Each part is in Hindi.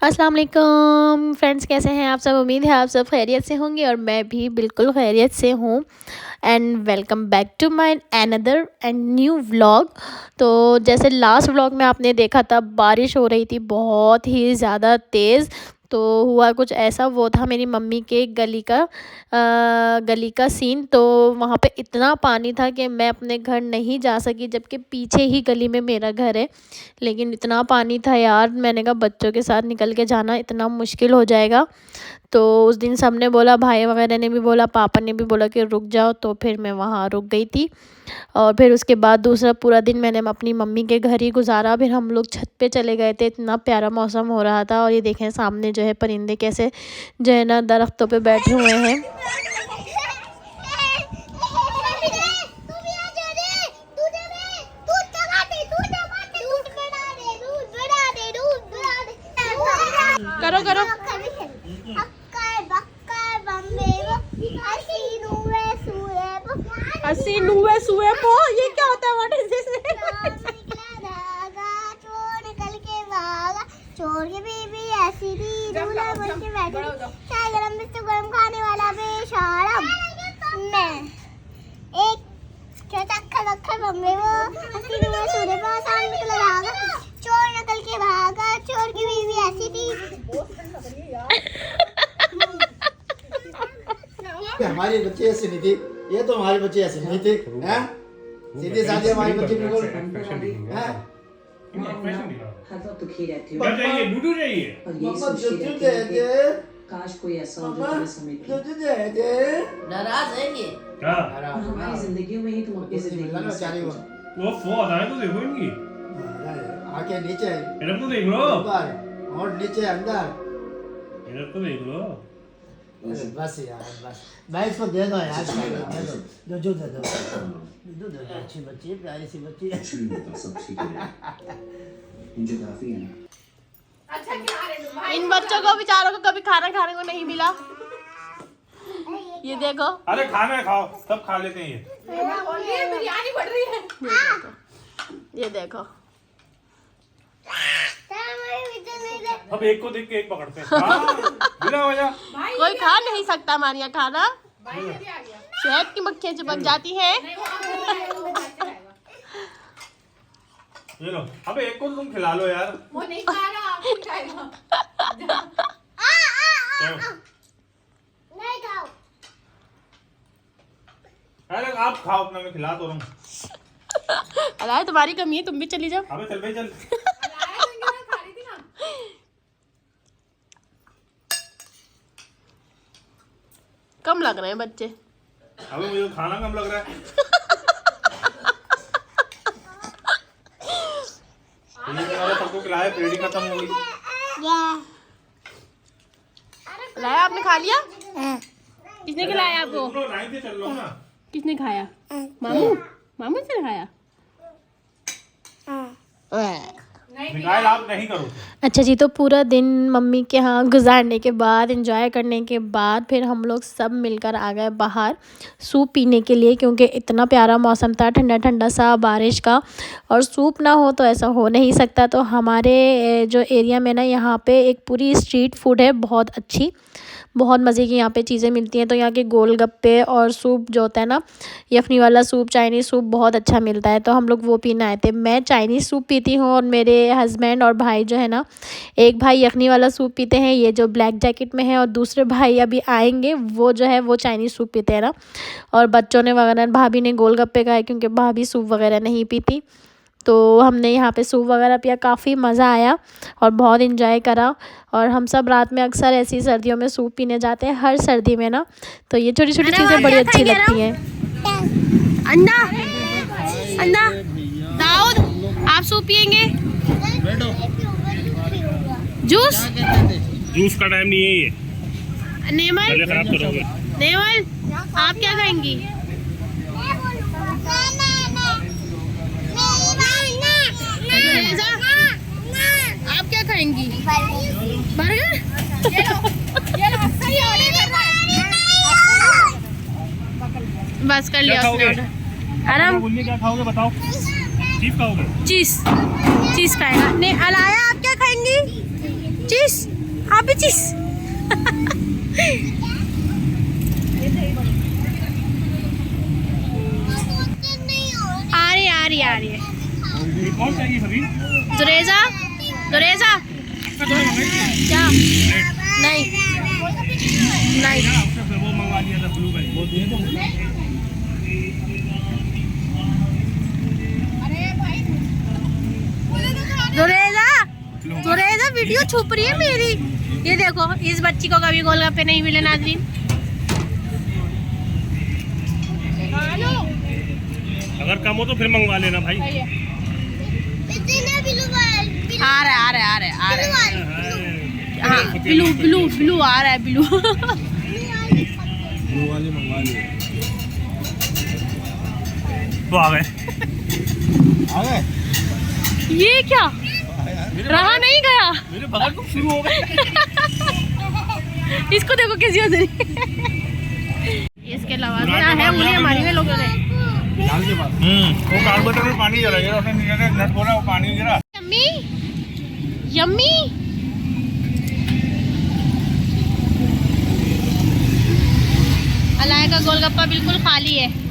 अस्सलाम वालेकुम फ्रेंड्स, कैसे हैं आप सब। उम्मीद है आप सब खैरियत से होंगे और मैं भी बिल्कुल खैरियत से हूँ। And welcome back to my another and new vlog. तो जैसे लास्ट व्लॉग में आपने देखा था, बारिश हो रही थी बहुत ही ज़्यादा तेज़। तो हुआ कुछ ऐसा, वो था मेरी मम्मी के गली का सीन। तो वहाँ पे इतना पानी था कि मैं अपने घर नहीं जा सकी, जबकि पीछे ही गली में मेरा घर है। लेकिन इतना पानी था यार, मैंने कहा बच्चों के साथ निकल के जाना इतना मुश्किल हो जाएगा। तो उस दिन सब ने बोला, भाई वगैरह ने भी बोला, पापा ने भी बोला कि रुक जाओ, तो फिर मैं वहाँ रुक गई थी। और फिर उसके बाद दूसरा पूरा दिन मैंने अपनी मम्मी के घर ही गुजारा। फिर हम लोग छत पे चले गए थे, इतना प्यारा मौसम हो रहा था। और ये देखें सामने जो है परिंदे कैसे जो है ना दरख्तों पे बैठे हुए हैं। करो करो। हसी नुए सुए पो, ये क्या होता है? What is this? चोर के बीबी ऐसी थी, दूल्हा बन के बैठी, चाय गरम बिस्तर गरम खाने वाला बेशरम। मैं एक चक्कर बम्बे वो हसी नुए सुए पो, सामने निकल भागा, चोर निकल के भागा, चोर की बीबी ऐसी थी। हमारे बच्चे ऐसे नहीं थे, ये तो हमारे बच्चे ऐसे नहीं थे, हैं? सीधे साधे हमारे बच्चे बिल्कुल हैं? तो खी रहती हो। क्या चाहिए? लूडो चाहिए? और ये मम्मा सोचती दूध रहती दे है दे, कि काश कोई ऐसा हो जो मम्मा तुम्हें समेटे। दूध दे दे। नाराज है ये। क्या? और हमारी जिंदगियों में ही तुम अपनी जिंदगी में बेचारी को वो फोन आए तो देखो इनकी। आके नीचे इधर तो देख लो। ऊपर और नीचे अंदर। इधर तो देख लो। बस यार बस, मैं इसको दे दो यार, दे दो, जो दे दो, दे दो, अच्छी बच्ची है, प्यारी सी बच्ची है। कुछ नहीं होता, सब ठीक है। मुझे काफी है ना। इन बच्चों को बेचारों को कभी खाना खाने को नहीं मिला। ये देखो, अरे खाना खाओ, सब खा लेते हैं ये। बिरयानी बढ़ रही है। ये देखो। अब एक को देख के एक पकड़ते हैं। हाँ, बिना वजह। कोई खा नहीं सकता हमारे यहाँ खाना, शहद की मक्खियाँ चिपक जाती हैं। ये लो, अबे एक को तुम खिला लो यार। वो नहीं खा रहा, आप खाएगा। चलो। नहीं खाओ। अरे आप खाओ अपना, मैं खिला तो रहा हूँ। अरे तुम्हारी कमी है, तुम भी चली जाओ। अबे चल भाई चल। खा रही थी ना। कम लग रहे हैं बच्चे। अबे मुझे तो खाना कम लग रहा है। सबको खिलाया, पेट ही खत्म हो गई। लाया आपने खा लिया? किसने खिलाया आपको? लाइन से चल लो ना। किसने खाया? मामू? मामू से खाया? निकाल आप नहीं करो। अच्छा जी, तो पूरा दिन मम्मी के यहाँ गुजारने के बाद, एंजॉय करने के बाद, फिर हम लोग सब मिलकर आ गए बाहर सूप पीने के लिए, क्योंकि इतना प्यारा मौसम था, ठंडा ठंडा सा बारिश का। और सूप ना हो तो ऐसा हो नहीं सकता। तो हमारे जो एरिया में ना, यहाँ पे एक पूरी स्ट्रीट फूड है बहुत अच्छी, बहुत मज़े की यहाँ पे चीज़ें मिलती हैं। तो यहाँ के गोलगप्पे और सूप जो होता है ना, यखनी वाला सूप, चाइनीज़ सूप बहुत अच्छा मिलता है। तो हम लोग वो पीने आए थे। मैं चाइनीज़ सूप पीती हूँ और मेरे हस्बैंड और भाई जो है ना, एक भाई यखनी वाला सूप पीते हैं, ये जो ब्लैक जैकेट में है, और दूसरे भाई अभी आएंगे, वो जो है वो चाइनीज़ सूप पीते हैं ना। और बच्चों ने वगैरह, भाभी ने गोलगप्पे खाए, क्योंकि भाभी सूप वगैरह नहीं पीती। तो हमने यहाँ पे सूप वगैरह पिया, काफ़ी मज़ा आया और बहुत इन्जॉय करा। और हम सब रात में अक्सर ऐसी सर्दियों में सूप पीने जाते हैं, हर सर्दी में ना। तो ये छोटी छोटी चीज़ें बड़ी अच्छी लगती हैं। अंडा अंडा दाऊद, आप सूप पियेंगे? जूस? जूस का टाइम नहीं है ये। नेमल, खराब करोगे। नेमल आप क्या खाएंगी? आप क्या खाएंगी? बर्गर? बस कर लिया उसने ऑर्डर। आराम। बोलिए क्या खाओगे बताओ। चीज खाओगे? चीज खाएगा। नहीं अलाया, आप क्या खाएंगी? चीज बिचिस, हाँ बिचिस। आ रही है। कौन चाहिए अभी? दुरेजा क्या? नहीं वो मंगवा दिया था ब्लू कलर, वो दे दो। दुरेजा वीडियो छुप रही है मेरी। ये देखो, इस बच्ची को कभी गोलगप्पे नहीं मिले नाज़रीन। अगर कम हो तो फिर मंगवा लेना भाई। आ रहा है। हाँ ब्लू आ रहा है, ब्लू। ब्लू वाले मंगवा लिए। तो आ गए। ये क्या रहा नहीं गया, मेरे बगल को शुरू हो गए। इसको देखो कैसी हो रही। इसके अलावा है उंगली हमारी में लोगों ने। वो कार्बोरेटर में पानी जला गया, उसने नीचे नट बोला, वो पानी गिरा। यम्मी अलाया का गोलगप्पा बिल्कुल खाली है।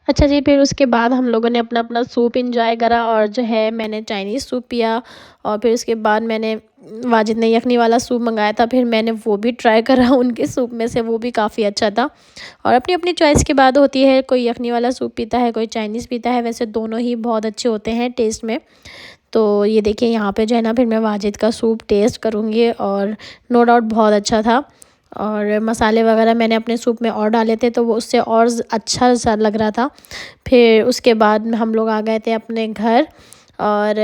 अच्छा जी, फिर उसके बाद हम लोगों ने अपना अपना सूप इंजॉय करा और जो है मैंने चाइनीज़ सूप पिया। और फिर उसके बाद मैंने वाजिद ने यखनी वाला सूप मंगाया था, फिर मैंने वो भी ट्राई करा उनके सूप में से, वो भी काफ़ी अच्छा था। और अपनी अपनी चॉइस की बात होती है, कोई यखनी वाला सूप पीता है, कोई चाइनीज़ पीता है। वैसे दोनों ही बहुत अच्छे होते हैं टेस्ट में। तो ये देखिए यहाँ पे जो है ना, फिर मैं वाजिद का सूप टेस्ट करूँगी और नो डाउट बहुत अच्छा था। और मसाले वगैरह मैंने अपने सूप में और डाले थे, तो वो उससे और अच्छा सा लग रहा था। फिर उसके बाद हम लोग आ गए थे अपने घर और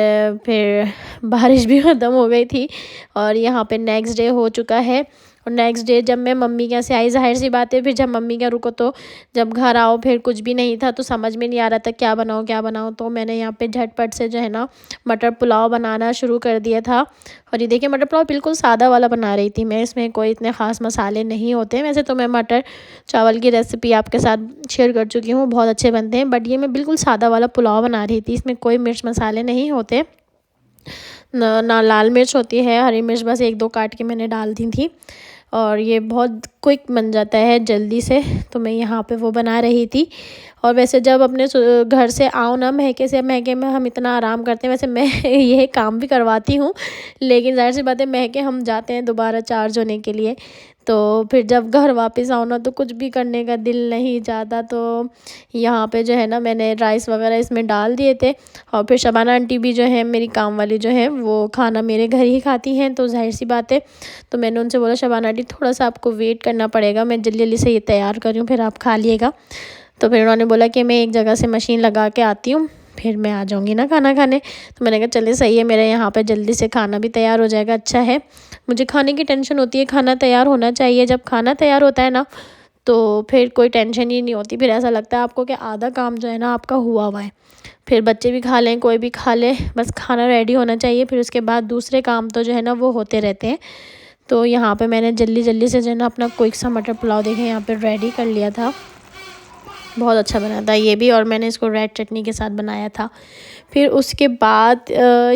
फिर बारिश भी ख़त्म हो गई थी और यहाँ पे नेक्स्ट डे हो चुका है। और नेक्स्ट डे जब मैं मम्मी के यहाँ से आई, ज़ाहिर सी बात है, फिर जब मम्मी के रुको तो जब घर आओ फिर कुछ भी नहीं था, तो समझ में नहीं आ रहा था क्या बनाऊँ। तो मैंने यहाँ पे झटपट से जो है ना मटर पुलाव बनाना शुरू कर दिया था। और ये देखिए मटर पुलाव बिल्कुल सादा वाला बना रही थी मैं, इसमें कोई इतने ख़ास मसाले नहीं होते। वैसे तो मैं मटर चावल की रेसिपी आपके साथ शेयर कर चुकी हूँ, बहुत अच्छे बनते हैं, बट ये मैं बिल्कुल सादा वाला पुलाव बना रही थी। इसमें कोई मिर्च मसाले नहीं होते, ना लाल मिर्च होती है, हरी मिर्च बस 1-2 काट के मैंने डाल दी थी। और ये बहुत क्विक बन जाता है जल्दी से, तो मैं यहाँ पे वो बना रही थी। और वैसे जब अपने घर से आओ ना, महके में हम इतना आराम करते हैं। वैसे मैं यह काम भी करवाती हूँ, लेकिन ज़ाहिर सी बात है महके हम जाते हैं दोबारा चार्ज होने के लिए, तो फिर जब घर वापस आओ ना तो कुछ भी करने का दिल नहीं चाहता। तो यहाँ पे जो है ना मैंने राइस वगैरह इसमें डाल दिए थे। और फिर शबाना आंटी भी जो है मेरी काम वाली जो है वो खाना मेरे घर ही खाती हैं, तो ज़ाहिर सी बात है, तो मैंने उनसे बोला शबाना आंटी थोड़ा सा आपको वेट करना पड़ेगा, मैं जल्दी जल्दी से ये तैयार कर रही हूँ, फिर आप खा लिएगा। तो फिर उन्होंने बोला कि मैं एक जगह से मशीन लगा के आती हूँ, फिर मैं आ जाऊँगी ना खाना खाने। तो मैंने कहा चलिए सही है, मेरे यहाँ पे जल्दी से खाना भी तैयार हो जाएगा, अच्छा है। मुझे खाने की टेंशन होती है, खाना तैयार होना चाहिए। जब खाना तैयार होता है ना तो फिर कोई टेंशन ही नहीं होती, फिर ऐसा लगता है आपको कि आधा काम जो है ना आपका हुआ है। फिर बच्चे भी खा लें, कोई भी खा ले, बस खाना रेडी होना चाहिए, फिर उसके बाद दूसरे काम तो जो है ना वो होते रहते हैं। तो यहाँ पे मैंने जल्दी जल्दी से जो है ना अपना क्विक सा मटर पुलाव देखें यहाँ पे रेडी कर लिया था। बहुत अच्छा बना था ये भी, और मैंने इसको रेड चटनी के साथ बनाया था। फिर उसके बाद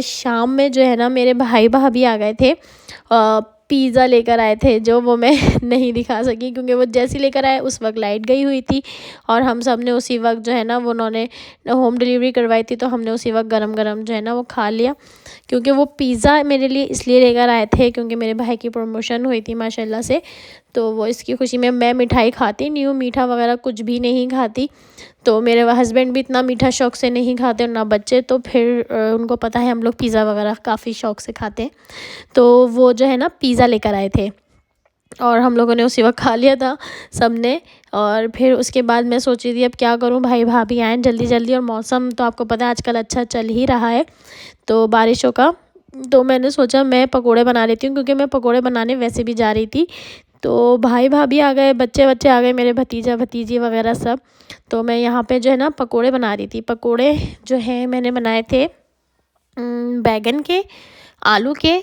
शाम में जो है ना मेरे भाई भाभी आ गए थे पिज़्ज़ा लेकर आए थे, जो वो मैं नहीं दिखा सकी क्योंकि वो जैसे लेकर आए उस वक्त लाइट गई हुई थी और हम सब ने उसी वक्त जो है ना वो उन्होंने होम डिलीवरी करवाई थी, तो हमने उसी वक्त गरम गरम जो है ना वो खा लिया। क्योंकि वो पिज़्ज़ा मेरे लिए इसलिए लेकर आए थे क्योंकि मेरे भाई की प्रमोशन हुई थी माशाल्लाह से, तो वो इसकी खुशी में, मैं मिठाई खाती नहीं हूँ, मीठा वगैरह कुछ भी नहीं खाती, तो मेरे हस्बैंड भी इतना मीठा शौक़ से नहीं खाते और ना बच्चे, तो फिर उनको पता है हम लोग पिज़्ज़ा वगैरह काफ़ी शौक़ से खाते हैं, तो वो जो है ना पिज़्ज़ा लेकर आए थे और हम लोगों ने उसी वक्त खा लिया था सब ने। और फिर उसके बाद मैं सोची थी अब क्या करूं, भाई भाभी आए जल्दी जल्दी और मौसम तो आपको पता है आजकल अच्छा चल ही रहा है तो बारिशों का, तो मैंने सोचा मैं पकोड़े बना लेती हूँ क्योंकि मैं पकोड़े बनाने वैसे भी जा रही थी। तो भाई भाभी आ गए, बच्चे बच्चे आ गए, मेरे भतीजा भतीजी वगैरह सब, तो मैं यहाँ पे जो है ना पकोड़े बना रही थी। पकोड़े जो है मैंने बनाए थे बैगन के, आलू के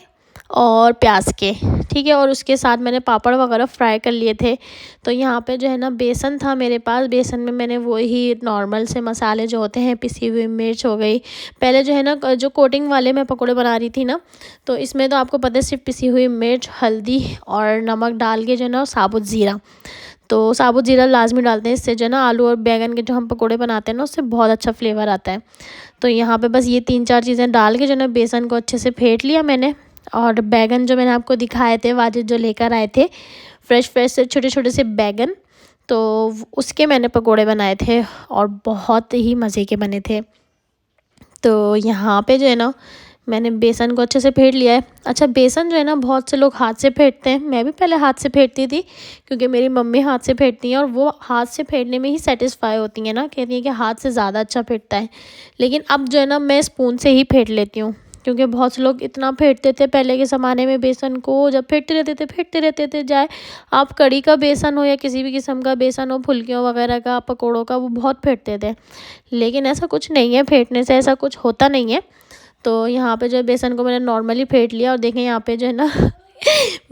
और प्याज के, ठीक है, और उसके साथ मैंने पापड़ वगैरह फ्राई कर लिए थे। तो यहाँ पे जो है ना बेसन था मेरे पास, बेसन में मैंने वही नॉर्मल से मसाले जो होते हैं, पिसी हुई मिर्च हो गई, पहले जो है ना जो कोटिंग वाले मैं पकोड़े बना रही थी ना, तो इसमें तो आपको पता है सिर्फ पिसी हुई मिर्च, हल्दी और नमक डाल के जो है ना साबुत ज़ीरा, तो साबुत ज़ीरा लाजमी डालते हैं, इससे जो है ना आलू और बैंगन के जो हम पकोड़े बनाते हैं ना उससे बहुत अच्छा फ्लेवर आता है। तो यहाँ पे बस ये 3-4 चीज़ें डाल के जो है ना बेसन को अच्छे से फेंट लिया मैंने, और बैगन जो मैंने आपको दिखाए थे वाजिद जो लेकर आए थे फ्रेश फ्रेश से छोटे छोटे से बैगन, तो उसके मैंने पकोड़े बनाए थे और बहुत ही मज़े के बने थे। तो यहाँ पे जो है ना मैंने बेसन को अच्छे से फेंट लिया है। अच्छा, बेसन जो है ना बहुत से लोग हाथ से फेंटते हैं, मैं भी पहले हाथ से फेंटती थी क्योंकि मेरी मम्मी हाथ से फेंटती हैं और वो हाथ से फेंटने में ही सेटिस्फाई होती हैं ना, कहती हैं कि हाथ से ज़्यादा अच्छा फेंटता है। लेकिन अब जो है ना मैं स्पून से ही फेंट लेती हूँ क्योंकि बहुत से लोग इतना फेंटते थे पहले के ज़माने में बेसन को, जब फेंटते रहते थे चाहे आप कड़ी का बेसन हो या किसी भी किस्म का बेसन हो, फुल्कियों वगैरह का, पकौड़ों का, वो बहुत फेंटते थे। लेकिन ऐसा कुछ नहीं है, फेंटने से ऐसा कुछ होता नहीं है। तो यहाँ पे जो है बेसन को मैंने नॉर्मली फेंट लिया और देखें यहाँ पे जो है ना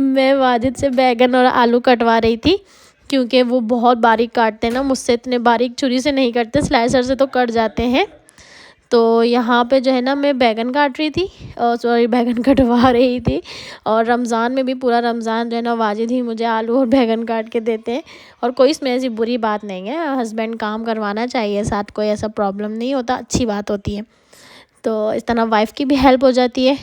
मैं वाजिद से बैगन और आलू कटवा रही थी क्योंकि वो बहुत बारीक काटते हैं ना, मुझसे इतने बारीक छुरी से नहीं कटते, स्लाइसर से तो कट जाते हैं। तो यहाँ पे जो है ना मैं बैगन काट रही थी, सॉरी बैगन कटवा रही थी, और रमज़ान में भी पूरा रमज़ान जो है ना वाजिद ही मुझे आलू और बैगन काट के देते हैं और कोई इसमें ऐसी बुरी बात नहीं है, हस्बैंड काम करवाना चाहिए साथ, कोई ऐसा प्रॉब्लम नहीं होता, अच्छी बात होती है। तो इस तरह वाइफ़ की भी हेल्प हो जाती है।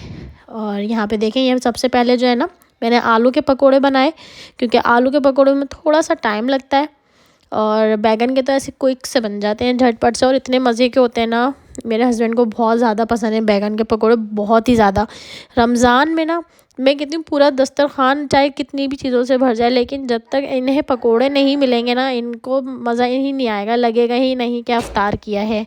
और यहाँ पे देखें ये सबसे पहले जो है ना मैंने आलू के पकोड़े बनाए क्योंकि आलू के पकोड़े में थोड़ा सा टाइम लगता है और बैगन के तो ऐसे क्विक से बन जाते हैं झटपट से और इतने मज़े के होते हैं ना, मेरे हस्बैंड को बहुत ज़्यादा पसंद है बैगन के पकोड़े, बहुत ही ज़्यादा। रमज़ान में ना मैं कहती हूँ पूरा दस्तरखान चाहे कितनी भी चीज़ों से भर जाए, लेकिन जब तक इन्हें पकोड़े नहीं मिलेंगे ना इनको मज़ा ही नहीं आएगा, लगेगा ही नहीं कि अफ्तार किया है।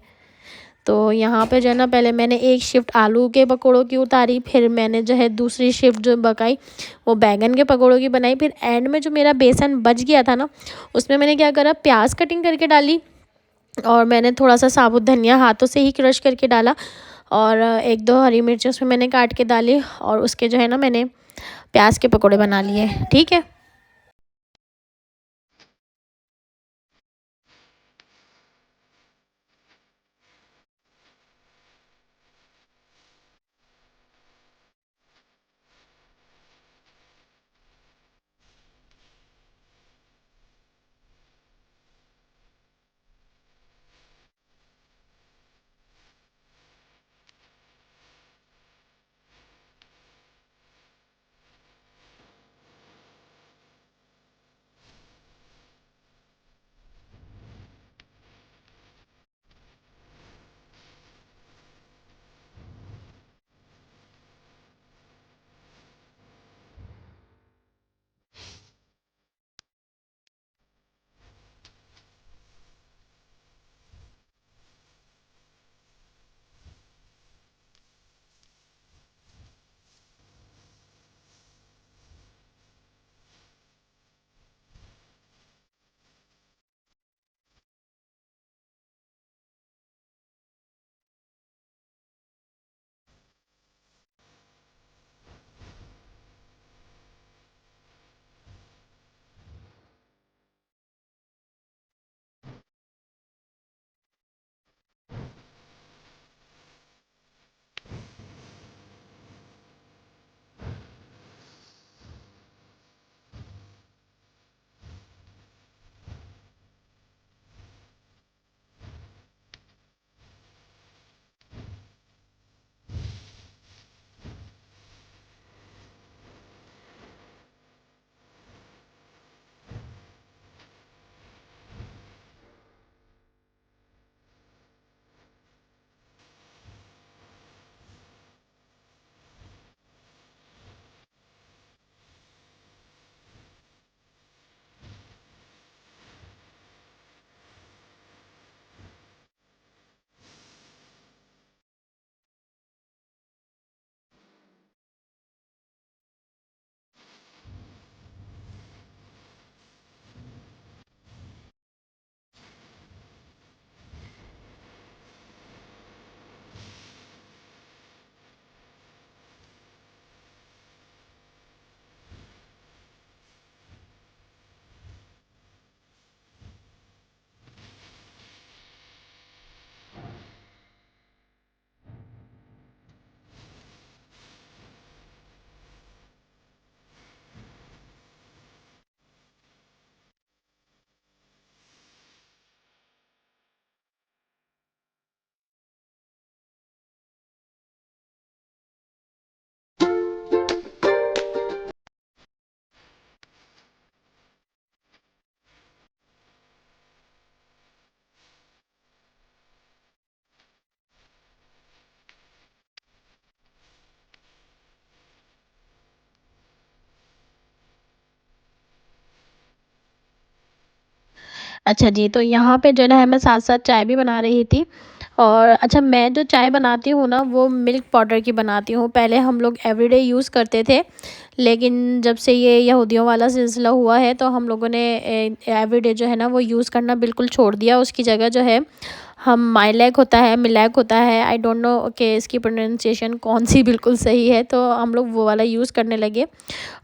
तो यहाँ पे जो है ना पहले मैंने एक शिफ्ट आलू के पकोड़ों की उतारी, फिर मैंने जो है दूसरी शिफ्ट जो बकाई वो बैगन के पकोड़ों की बनाई, फिर एंड में जो मेरा बेसन बच गया था ना उसमें मैंने क्या करा, प्याज कटिंग करके डाली और मैंने थोड़ा सा साबुत धनिया हाथों से ही क्रश करके डाला और 1-2 हरी मिर्च उसमें मैंने काट के डाली और उसके जो है ना मैंने प्याज के पकोड़े बना लिए, ठीक है। अच्छा जी, तो यहाँ पे जो है मैं साथ साथ चाय भी बना रही थी। और अच्छा, मैं जो चाय बनाती हूँ ना वो मिल्क पाउडर की बनाती हूँ। पहले हम लोग एवरीडे यूज़ करते थे, लेकिन जब से ये यहूदियों वाला सिलसिला हुआ है तो हम लोगों ने एवरीडे जो है ना वो यूज़ करना बिल्कुल छोड़ दिया। उसकी जगह जो है हम माइलैक होता है, मिलैक होता है, आई डोंट नो कि इसकी प्रोनाउंसिएशन कौन सी बिल्कुल सही है, तो हम लोग वो वाला यूज़ करने लगे।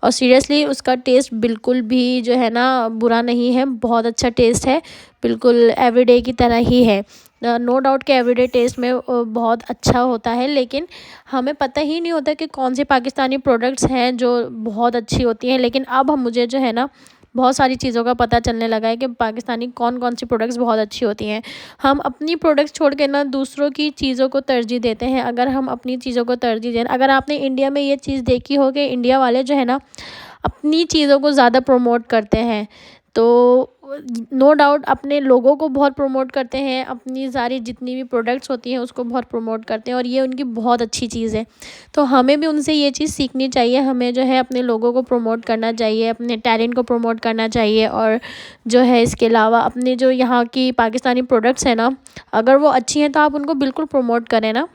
और सीरियसली उसका टेस्ट बिल्कुल भी जो है ना बुरा नहीं है, बहुत अच्छा टेस्ट है, बिल्कुल एवरीडे की तरह ही है। नो डाउट कि एवरीडे टेस्ट में बहुत अच्छा होता है, लेकिन हमें पता ही नहीं होता कि कौन सी पाकिस्तानी प्रोडक्ट्स हैं जो बहुत अच्छी होती हैं। लेकिन अब हम मुझे जो है ना बहुत सारी चीज़ों का पता चलने लगा है कि पाकिस्तानी कौन कौन सी प्रोडक्ट्स बहुत अच्छी होती हैं। हम अपनी प्रोडक्ट्स छोड़ के ना दूसरों की चीज़ों को तरजीह देते हैं। अगर हम अपनी चीज़ों को तरजीह दें, अगर आपने इंडिया में ये चीज़ देखी हो कि इंडिया वाले जो है ना अपनी चीज़ों को ज़्यादा प्रमोट करते हैं, तो नो डाउट अपने लोगों को बहुत प्रमोट करते हैं, अपनी सारी जितनी भी प्रोडक्ट्स होती हैं उसको बहुत प्रमोट करते हैं, और ये उनकी बहुत अच्छी चीज़ है। तो हमें भी उनसे ये चीज़ सीखनी चाहिए। हमें जो है अपने लोगों को प्रमोट करना चाहिए, अपने टैलेंट को प्रमोट करना चाहिए। और जो है इसके अलावा अपने जो यहाँ की पाकिस्तानी प्रोडक्ट्स हैं ना, अगर वो अच्छी हैं तो आप उनको बिल्कुल प्रमोट करें ना।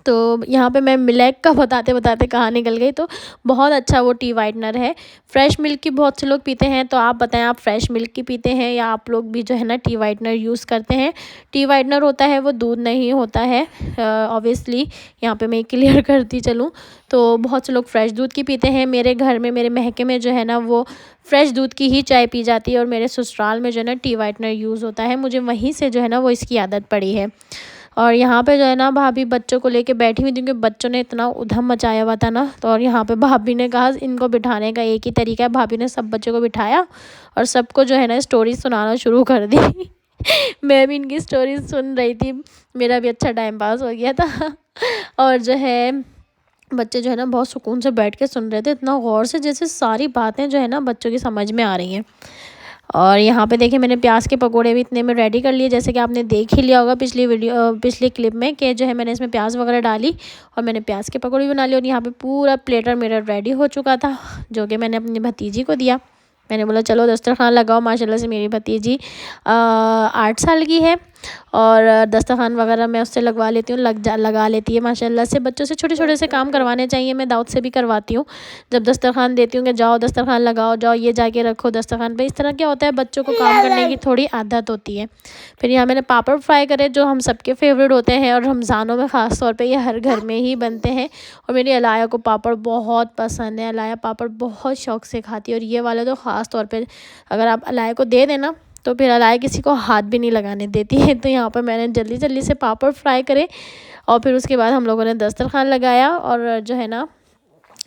तो यहाँ पे मैं मिलैक का बताते बताते कहाँ निकल गई। तो बहुत अच्छा वो टी वाइटनर है। फ्रेश मिल्क की बहुत से लोग पीते हैं, तो आप बताएं आप फ्रेश मिल्क की पीते हैं या आप लोग भी जो है ना टी वाइटनर यूज़ करते हैं। टी वाइटनर होता है वो दूध नहीं होता है, ऑब्वियसली यहाँ पे मैं क्लियर करती चलूँ। तो बहुत से लोग फ्रेश दूध की पीते हैं। मेरे घर में, मेरे महके में जो है ना वो फ्रेश दूध की ही चाय पी जाती है, और मेरे ससुराल में जो है ना टी वाइटनर यूज़ होता है। मुझे वहीं से जो है ना वो इसकी आदत पड़ी है। और यहाँ पे जो है ना भाभी बच्चों को लेके बैठी हुई थी, क्योंकि बच्चों ने इतना उधम मचाया हुआ था ना। तो और यहाँ पे भाभी ने कहा इनको बिठाने का एक ही तरीका है। भाभी ने सब बच्चों को बिठाया और सबको जो है ना स्टोरी सुनाना शुरू कर दी। मैं भी इनकी स्टोरी सुन रही थी, मेरा भी अच्छा टाइम पास हो गया था। और जो है बच्चे जो है ना बहुत सुकून से बैठ के सुन रहे थे, इतना गौर से, जैसे सारी बातें जो है ना बच्चों की समझ में आ रही हैं। और यहाँ पे देखिए मैंने प्याज के पकोड़े भी इतने में रेडी कर लिए, जैसे कि आपने देख ही लिया होगा पिछली क्लिप में कि जो है मैंने इसमें प्याज वगैरह डाली और मैंने प्याज के पकोड़े बना लिए। और यहाँ पे पूरा प्लेटर मेरा रेडी हो चुका था, जो कि मैंने अपनी भतीजी को दिया। मैंने बोला चलो दस्तरखान लगाओ। माशाल्लाह से मेरी भतीजी 8 साल की है, और दस्तरखान वगैरह मैं उससे लगवा लेती हूँ, लगा लेती है माशाल्लाह से। बच्चों से छोटे छोटे से काम करवाने चाहिए। मैं दाऊद से भी करवाती हूँ, जब दस्तरखान देती हूँ कि जाओ दस्तरखान लगाओ, जाओ ये जाके रखो दस्तरखान पे। इस तरह क्या होता है, बच्चों को काम करने की थोड़ी आदत होती है। फिर यहाँ मैंने पापड़ फ्राई करे, जो हम सबके फेवरेट होते हैं, और रमज़ानों में ख़ास तौर पे ये हर घर में ही बनते हैं। और मेरी अलाया को पापड़ बहुत पसंद है, अलाया पापड़ बहुत शौक़ से खाती है। और ये वाले तो ख़ास तौर पर अगर आप अलाया को दे देना तो फिर अलाया किसी को हाथ भी नहीं लगाने देती है। तो यहाँ पर मैंने जल्दी जल्दी से पापड़ फ्राई करे, और फिर उसके बाद हम लोगों ने दस्तरखान लगाया और जो है ना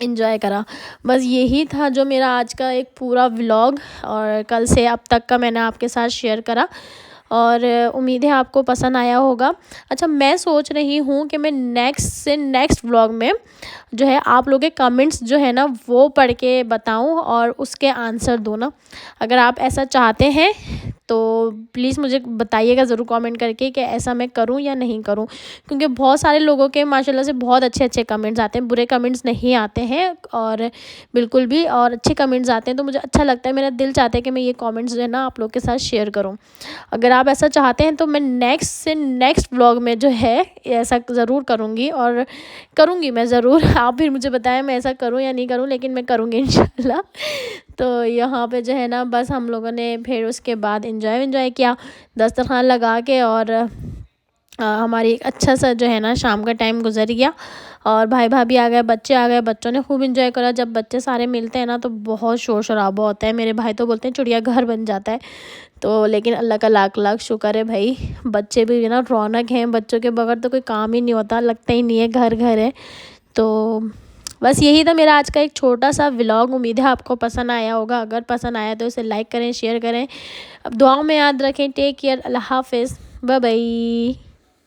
इंजॉय करा। बस यही था जो मेरा आज का एक पूरा व्लॉग और कल से अब तक का मैंने आपके साथ शेयर करा, और उम्मीद है आपको पसंद आया होगा। अच्छा, मैं सोच रही हूँ कि मैं नेक्स्ट व्लॉग में जो है आप लोगों के कमेंट्स जो है ना वो पढ़ के बताऊँ और उसके आंसर दूँ ना। अगर आप ऐसा चाहते हैं तो प्लीज़ मुझे बताइएगा ज़रूर कमेंट करके कि ऐसा मैं करूं या नहीं करूं, क्योंकि बहुत सारे लोगों के माशाल्लाह से बहुत अच्छे अच्छे कमेंट्स आते हैं, बुरे कमेंट्स नहीं आते हैं और बिल्कुल भी, और अच्छे कमेंट्स आते हैं। तो मुझे अच्छा लगता है, मेरा दिल चाहता है कि मैं ये कमेंट्स जो है ना आप लोग के साथ शेयर करूं। अगर आप ऐसा चाहते हैं तो मैं नेक्स्ट व्लॉग में जो है ऐसा ज़रूर करूँगी, और करूँगी मैं ज़रूर। आप फिर मुझे बताएं मैं ऐसा करूँ या नहीं करूँ, लेकिन मैं करूँगी इंशाल्लाह। तो यहाँ पे जो है ना बस हम लोगों ने फिर उसके बाद इंजॉय किया दस्तरखान लगा के, और हमारी एक अच्छा सा जो है ना शाम का टाइम गुजर गया। और भाई भाभी आ गए, बच्चे आ गए, बच्चों ने खूब इंजॉय करा। जब बच्चे सारे मिलते हैं ना तो बहुत शोर शराबा होता है। मेरे भाई तो बोलते हैं चिड़िया घर बन जाता है। तो लेकिन अल्लाह का लाख लाख शुक्र है भाई, बच्चे भी ना रौनक हैं, बच्चों के बगैर तो कोई काम ही नहीं होता, लगता ही नहीं है घर घर है। तो बस यही था मेरा आज का एक छोटा सा व्लॉग। उम्मीद है आपको पसंद आया होगा। अगर पसंद आया तो इसे लाइक करें, शेयर करें, अब दुआओं में याद रखें। टेक केयर, अल्लाह हाफिज़, बाय बाय।